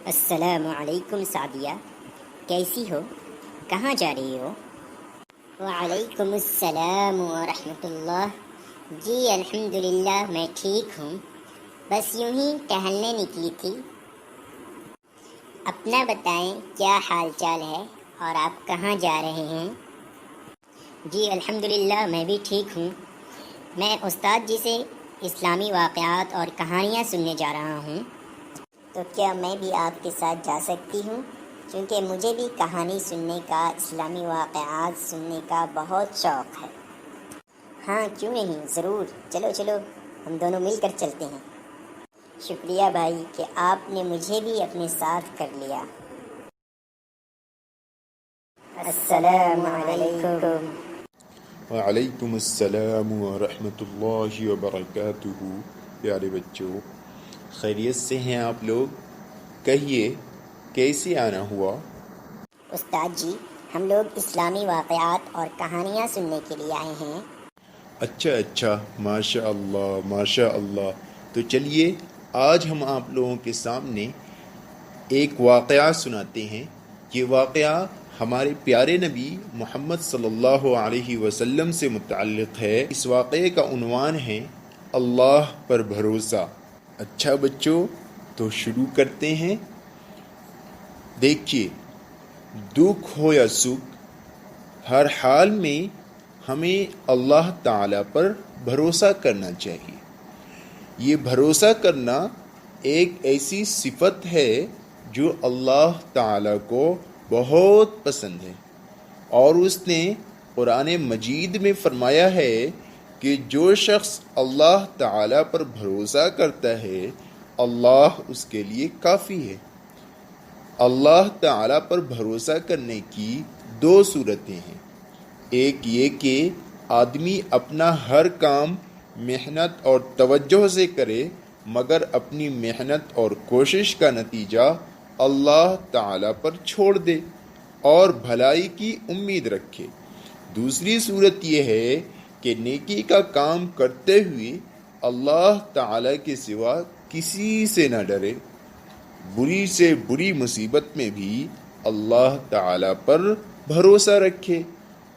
السلام علیکم سعدیہ، کیسی ہو؟ کہاں جا رہی ہو؟ وعلیکم السلام ورحمۃ اللہ۔ جی الحمدللہ میں ٹھیک ہوں، بس یوں ہی ٹہلنے نکلی تھی۔ اپنا بتائیں، کیا حال چال ہے اور آپ کہاں جا رہے ہیں؟ جی الحمدللہ میں بھی ٹھیک ہوں۔ میں استاد جی سے اسلامی واقعات اور کہانیاں سننے جا رہا ہوں، تو کیا میں بھی آپ کے ساتھ جا سکتی ہوں؟ کیونکہ مجھے بھی کہانی سننے کا، اسلامی واقعات سننے کا بہت شوق ہے۔ ہاں کیوں نہیں، ضرور، چلو چلو ہم دونوں مل کر چلتے ہیں۔ شکریہ بھائی کہ آپ نے مجھے بھی اپنے ساتھ کر لیا۔ السلام علیکم۔ وعلیکم السلام ورحمۃ اللہ وبرکاتہ۔ پیارے بچوں، خیریت سے ہیں آپ لوگ؟ کہیے کیسے آنا ہوا؟ استاد جی، ہم لوگ اسلامی واقعات اور کہانیاں سننے کے لیے آئے ہیں۔ اچھا، ماشاء اللہ ماشاء اللہ۔ تو چلیے آج ہم آپ لوگوں کے سامنے ایک واقعہ سناتے ہیں۔ یہ واقعہ ہمارے پیارے نبی محمد صلی اللہ علیہ وسلم سے متعلق ہے۔ اس واقعے کا عنوان ہے اللہ پر بھروسہ۔ اچھا بچوں، تو شروع کرتے ہیں۔ دیکھیے، دکھ ہو یا سکھ، ہر حال میں ہمیں اللہ تعالیٰ پر بھروسہ کرنا چاہیے۔ یہ بھروسہ کرنا ایک ایسی صفت ہے جو اللہ تعالیٰ کو بہت پسند ہے، اور اس نے قرآن مجید میں فرمایا ہے کہ جو شخص اللہ تعالیٰ پر بھروسہ کرتا ہے اللہ اس کے لیے کافی ہے۔ اللہ تعالیٰ پر بھروسہ کرنے کی دو صورتیں ہیں۔ ایک یہ کہ آدمی اپنا ہر کام محنت اور توجہ سے کرے، مگر اپنی محنت اور کوشش کا نتیجہ اللہ تعالیٰ پر چھوڑ دے اور بھلائی کی امید رکھے۔ دوسری صورت یہ ہے کہ نیکی کا کام کرتے ہوئے اللہ تعالیٰ کے سوا کسی سے نہ ڈرے، بری سے بری مصیبت میں بھی اللہ تعالیٰ پر بھروسہ رکھے،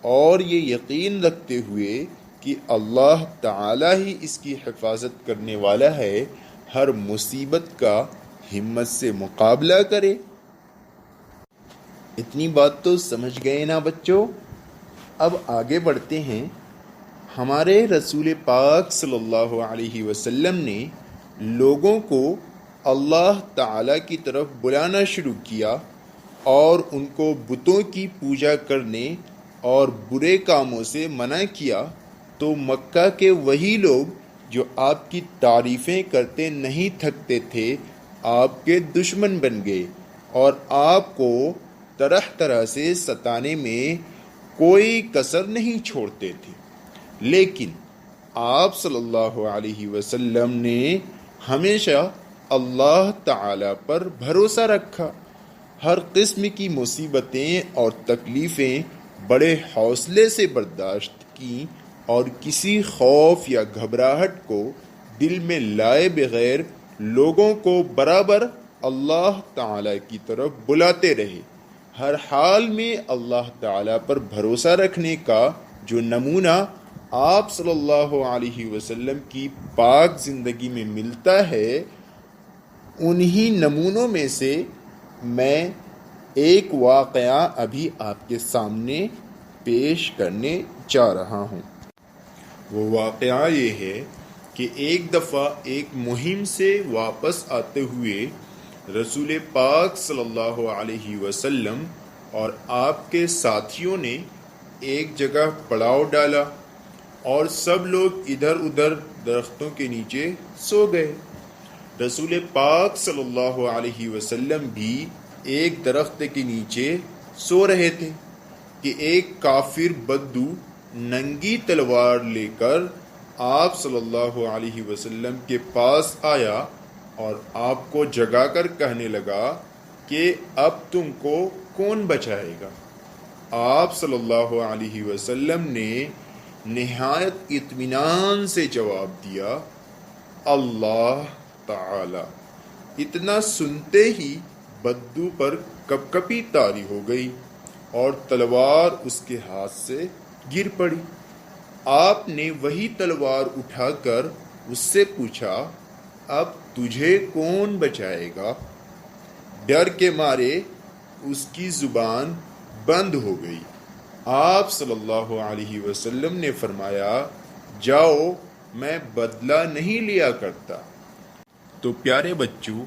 اور یہ یقین رکھتے ہوئے کہ اللہ تعالیٰ ہی اس کی حفاظت کرنے والا ہے، ہر مصیبت کا ہمت سے مقابلہ کرے۔ اتنی بات تو سمجھ گئے نا بچوں؟ اب آگے بڑھتے ہیں۔ ہمارے رسول پاک صلی اللہ علیہ وسلم نے لوگوں کو اللہ تعالیٰ کی طرف بلانا شروع کیا اور ان کو بتوں کی پوجا کرنے اور برے کاموں سے منع کیا، تو مکہ کے وہی لوگ جو آپ کی تعریفیں کرتے نہیں تھکتے تھے آپ کے دشمن بن گئے اور آپ کو طرح طرح سے ستانے میں کوئی کسر نہیں چھوڑتے تھے۔ لیکن آپ صلی اللہ علیہ وسلم نے ہمیشہ اللہ تعالیٰ پر بھروسہ رکھا، ہر قسم کی مصیبتیں اور تکلیفیں بڑے حوصلے سے برداشت کیں، اور کسی خوف یا گھبراہٹ کو دل میں لائے بغیر لوگوں کو برابر اللہ تعالیٰ کی طرف بلاتے رہے۔ ہر حال میں اللہ تعالیٰ پر بھروسہ رکھنے کا جو نمونہ آپ صلی اللہ علیہ وسلم کی پاک زندگی میں ملتا ہے، انہی نمونوں میں سے میں ایک واقعہ ابھی آپ کے سامنے پیش کرنے جا رہا ہوں۔ وہ واقعہ یہ ہے کہ ایک دفعہ ایک مہم سے واپس آتے ہوئے رسول پاک صلی اللہ علیہ وسلم اور آپ کے ساتھیوں نے ایک جگہ پڑاؤ ڈالا اور سب لوگ ادھر ادھر درختوں کے نیچے سو گئے۔ رسول پاک صلی اللہ علیہ وسلم بھی ایک درخت کے نیچے سو رہے تھے کہ ایک کافر بدو ننگی تلوار لے کر آپ صلی اللہ علیہ وسلم کے پاس آیا اور آپ کو جگا کر کہنے لگا کہ اب تم کو کون بچائے گا؟ آپ صلی اللہ علیہ وسلم نے نہایت اطمینان سے جواب دیا، اللہ تعالی۔ اتنا سنتے ہی بدو پر کپ کپی طاری ہو گئی اور تلوار اس کے ہاتھ سے گر پڑی۔ آپ نے وہی تلوار اٹھا کر اس سے پوچھا، اب تجھے کون بچائے گا؟ ڈر کے مارے اس کی زبان بند ہو گئی۔ آپ صلی اللہ علیہ وسلم نے فرمایا، جاؤ، میں بدلہ نہیں لیا کرتا۔ تو پیارے بچوں،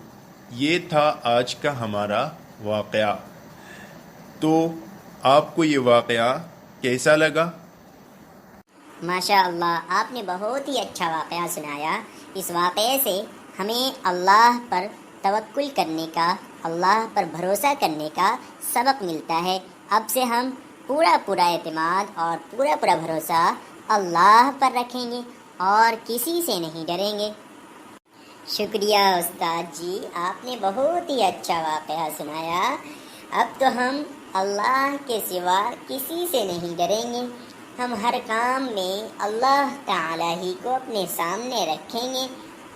یہ تھا آج کا ہمارا واقعہ۔ تو آپ کو یہ واقعہ کیسا لگا؟ ماشاء اللہ، آپ نے بہت ہی اچھا واقعہ سنایا۔ اس واقعے سے ہمیں اللہ پر توکل کرنے کا، اللہ پر بھروسہ کرنے کا سبق ملتا ہے۔ اب سے ہم پورا اعتماد اور پورا بھروسہ اللہ پر رکھیں گے اور کسی سے نہیں ڈریں گے۔ شکریہ استاد جی، آپ نے بہت ہی اچھا واقعہ سنایا۔ اب تو ہم اللہ کے سوا کسی سے نہیں ڈریں گے۔ ہم ہر کام میں اللہ تعالیٰ ہی کو اپنے سامنے رکھیں گے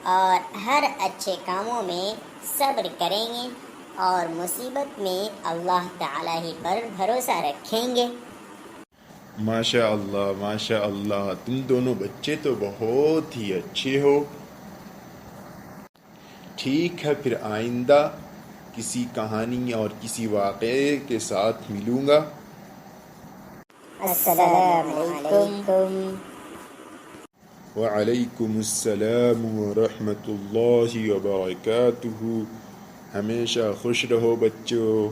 اور ہر اچھے کاموں میں صبر کریں گے اور مصیبت میں اللہ تعالیٰ ہی پر بھروسہ رکھیں گے۔ ماشاء اللہ، ماشاء اللہ، تم دونوں بچے تو بہت ہی اچھے ہو۔ ٹھیک ہے، پھر آئندہ کسی کہانی اور کسی واقعے کے ساتھ ملوں گا۔ السلام علیکم۔ وعلیکم السلام ورحمۃ اللہ وبرکاتہ۔ ہمیشہ خوش رہو بچوں۔